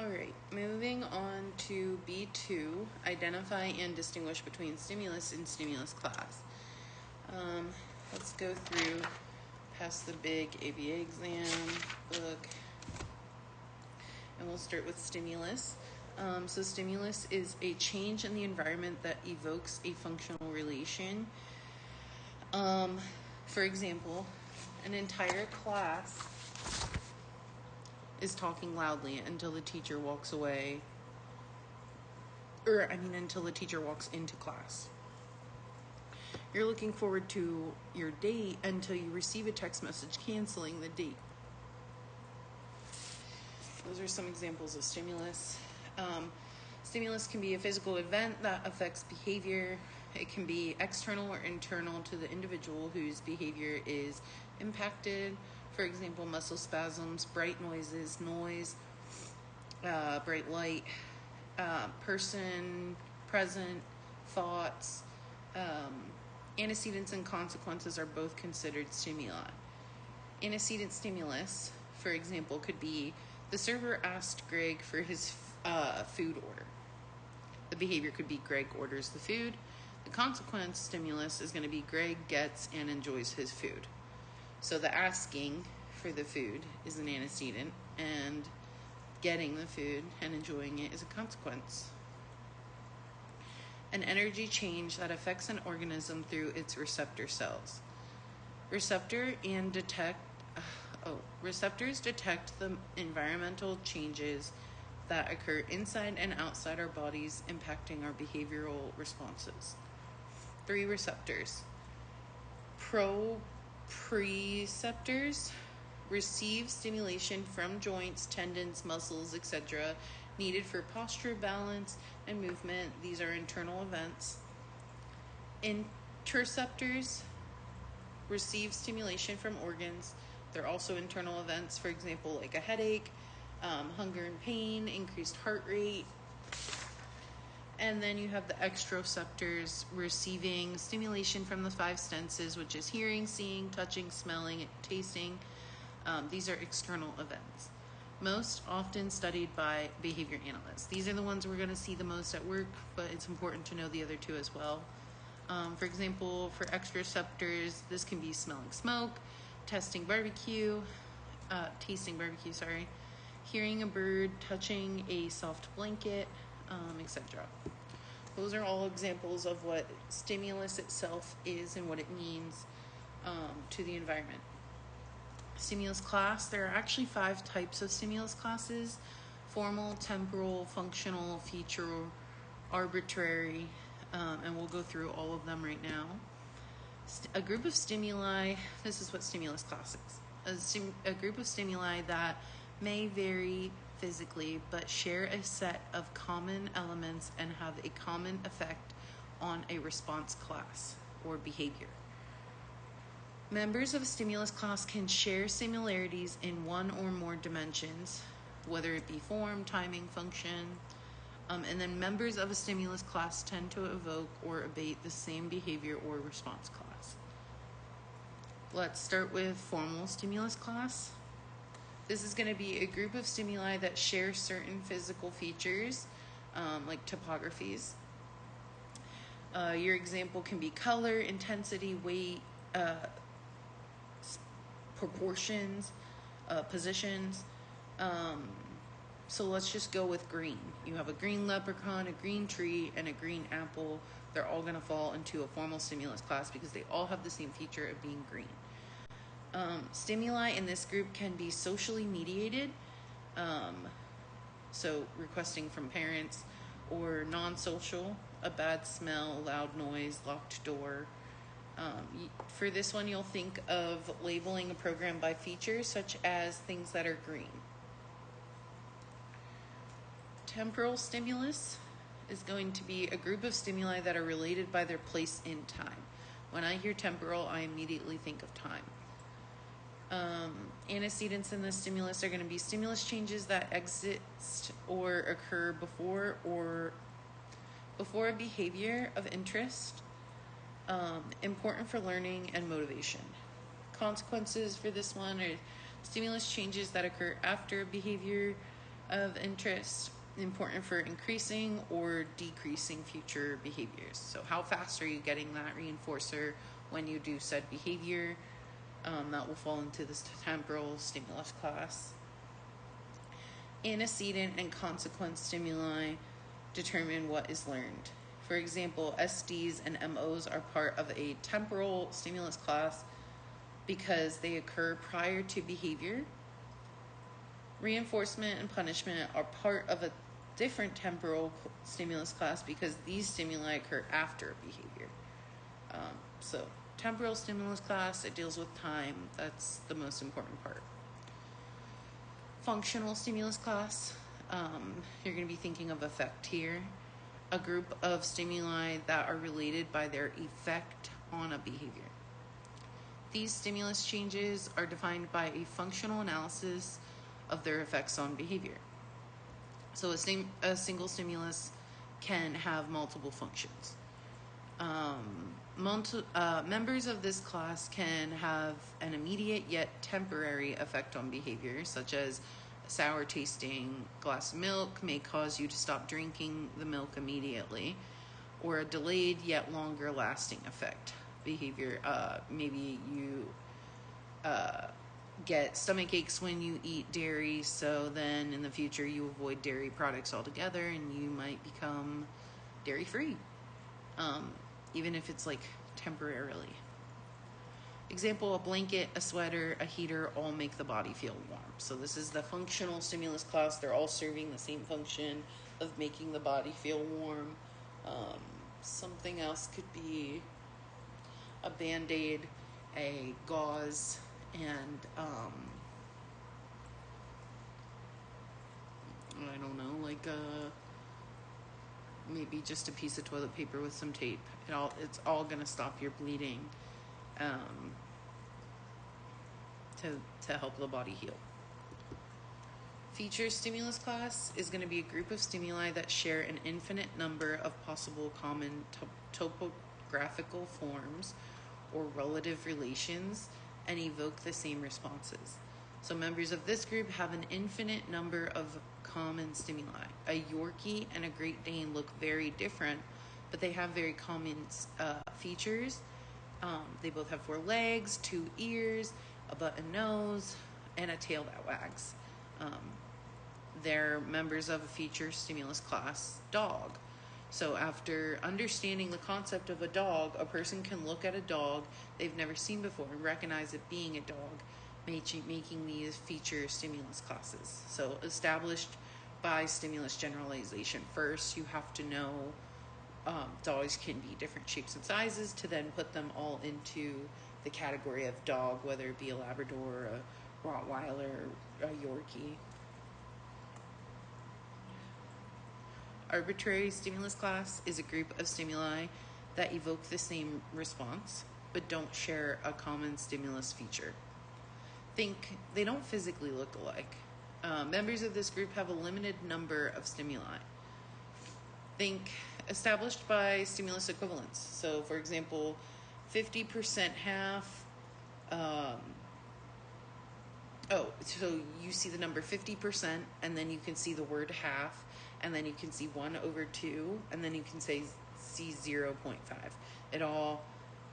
Alright, moving on to B-2, identify and distinguish between stimulus and stimulus class. Let's go through past the big ABA exam book, and we'll start with stimulus. So stimulus is a change in the environment that evokes a functional relation. For example, an entire class is talking loudly until the teacher walks away, until the teacher walks into class. You're looking forward to your date until you receive a text message canceling the date. Those are some examples of stimulus. Stimulus can be a physical event that affects behavior. It can be external or internal to the individual whose behavior is impacted. For example, muscle spasms, bright noises, noise, bright light, person, present, thoughts. Antecedents and consequences are both considered stimuli. Antecedent stimulus, for example, could be the server asked Greg for his food order. The behavior could be Greg orders the food. The consequence stimulus is going to be Greg gets and enjoys his food. So the asking for the food is an antecedent, and getting the food and enjoying it is a consequence. An energy change that affects an organism through its receptor cells. Receptors detect the environmental changes that occur inside and outside our bodies, impacting our behavioral responses. 3 receptors. Proprioceptors receive stimulation from joints, tendons, muscles, etc., needed for posture, balance, and movement. These are internal events. Interoceptors receive stimulation from organs. They're also internal events, for example, like a headache, hunger and pain, increased heart rate. And then you have the exteroceptors receiving stimulation from the 5 senses, which is hearing, seeing, touching, smelling, tasting. These are external events. Most often studied by behavior analysts. These are the ones we're going to see the most at work, but it's important to know the other 2 as well. For example, for exteroceptors, this can be smelling smoke, tasting barbecue, hearing a bird, touching a soft blanket, etc. Those are all examples of what stimulus itself is and what it means to the environment. Stimulus class, there are actually 5 types of stimulus classes: formal, temporal, functional, feature, arbitrary, and we'll go through all of them right now. A group of stimuli, this is what stimulus class is. A group of stimuli that may vary physically but share a set of common elements and have a common effect on a response class or behavior. Members of a stimulus class can share similarities in one or more dimensions, whether it be form, timing, function, and then members of a stimulus class tend to evoke or abate the same behavior or response class. Let's start with formal stimulus class. This is going to be a group of stimuli that share certain physical features, like topographies. Your example can be color, intensity, weight, proportions, positions. So let's just go with green. You have a green leprechaun, a green tree, and a green apple. They're all going to fall into a formal stimulus class because they all have the same feature of being green. Stimuli in this group can be socially mediated, so requesting from parents, or non-social, a bad smell, loud noise, locked door. For this one, you'll think of labeling a program by features, such as things that are green. Temporal stimulus is going to be a group of stimuli that are related by their place in time. When I hear temporal, I immediately think of time. Antecedents in the stimulus are going to be stimulus changes that exist or occur before a behavior of interest, important for learning and motivation. Consequences for this one are stimulus changes that occur after a behavior of interest, important for increasing or decreasing future behaviors. So how fast are you getting that reinforcer when you do said behavior? That will fall into this temporal stimulus class. Antecedent and consequent stimuli determine what is learned. For example, SDs and MOs are part of a temporal stimulus class because they occur prior to behavior. Reinforcement and punishment are part of a different temporal stimulus class because these stimuli occur after behavior. So temporal stimulus class, it deals with time. That's the most important part. Functional stimulus class, you're going to be thinking of effect here. A group of stimuli that are related by their effect on a behavior. These stimulus changes are defined by a functional analysis of their effects on behavior. So a single stimulus can have multiple functions. Members of this class can have an immediate yet temporary effect on behavior, such as a sour tasting glass of milk may cause you to stop drinking the milk immediately, or a delayed yet longer lasting effect. Behavior, maybe you get stomach aches when you eat dairy, so then in the future you avoid dairy products altogether and you might become dairy free, even if it's like temporarily. Example, a blanket, a sweater, a heater all make the body feel warm. So this is the functional stimulus class. They're all serving the same function of making the body feel warm. Something else could be a Band-Aid, a gauze, and I don't know, like maybe just a piece of toilet paper with some tape. It's all gonna stop your bleeding, to help the body heal. Feature stimulus class is going to be a group of stimuli that share an infinite number of possible common topographical forms or relative relations and evoke the same responses. So members of this group have an infinite number of common stimuli. A Yorkie and a Great Dane look very different, but they have very common features. They both have 4 legs, 2 ears, a button nose, and a tail that wags. They're members of a feature stimulus class, dog. So after understanding the concept of a dog, a person can look at a dog they've never seen before and recognize it being a dog, making these feature stimulus classes. So established by stimulus generalization. First, you have to know dogs can be different shapes and sizes to then put them all into the category of dog, whether it be a Labrador, a Rottweiler, a Yorkie. Arbitrary stimulus class is a group of stimuli that evoke the same response, but don't share a common stimulus feature. Think they don't physically look alike. Members of this group have a limited number of stimuli. Think established by stimulus equivalence. So, for example, 50% half. So you see the number 50%, and then you can see the word half, and then you can see 1/2, and then you can see 0.5. It all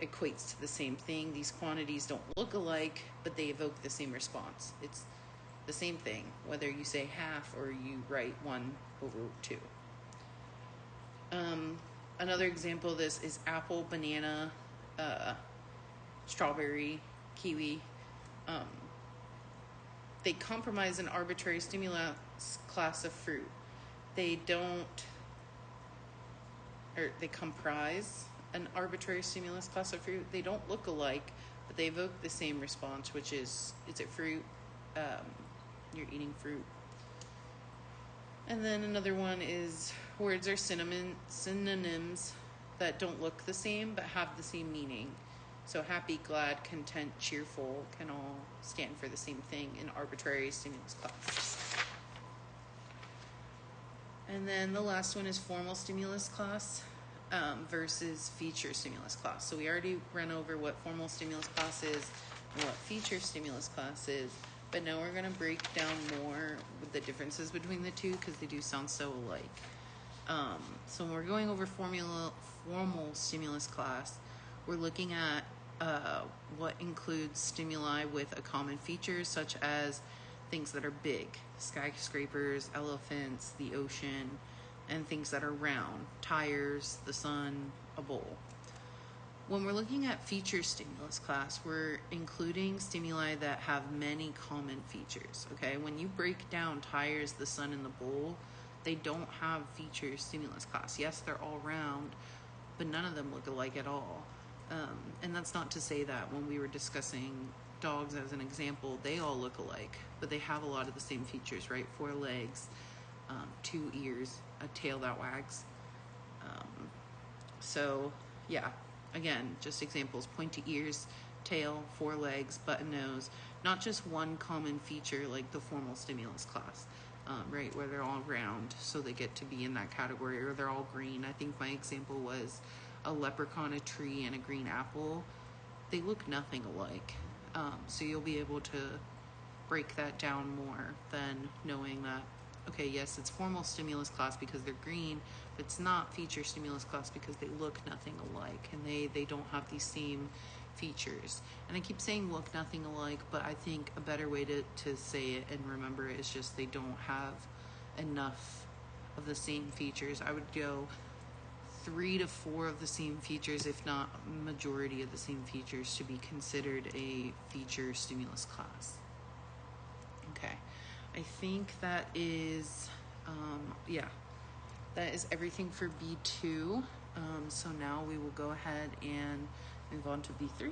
equates to the same thing. These quantities don't look alike, but they evoke the same response. It's the same thing, whether you say half or you write 1/2. Another example of this is apple, banana, strawberry, kiwi. They comprise an arbitrary stimulus class of fruit. They comprise an arbitrary stimulus class of fruit. They don't look alike, but they evoke the same response, which is, it's a fruit. You're eating fruit. And then another one is words are synonyms that don't look the same but have the same meaning. So happy, glad, content, cheerful can all stand for the same thing in arbitrary stimulus class. And then the last one is formal stimulus class versus feature stimulus class. So we already ran over what formal stimulus class is and what feature stimulus class is. But now we're going to break down more with the differences between the two because they do sound so alike. So when we're going over formal stimulus class, we're looking at what includes stimuli with a common feature, such as things that are big, skyscrapers, elephants, the ocean, and things that are round, tires, the sun, a bowl. When we're looking at feature stimulus class, we're including stimuli that have many common features, okay? When you break down tires, the sun, and the bowl, they don't have feature stimulus class. Yes, they're all round, but none of them look alike at all. And that's not to say that when we were discussing dogs as an example, they all look alike, but they have a lot of the same features, right? 4 legs, 2 ears, a tail that wags. So, yeah. Again, just examples: pointy ears, tail, 4 legs, button nose. Not just one common feature like the formal stimulus class, right, where they're all round, so they get to be in that category, or they're all green. I think my example was a leprechaun, a tree, and a green apple. They look nothing alike. So you'll be able to break that down more than knowing that, okay, yes, it's formal stimulus class because they're green, but it's not feature stimulus class because they look nothing alike, and they don't have these same features. And I keep saying look nothing alike, but I think a better way to say it and remember it is just they don't have enough of the same features. I would go 3 to 4 of the same features, if not majority of the same features, to be considered a feature stimulus class. Okay, I think that is, that is everything for B2. So now we will go ahead and move on to B3.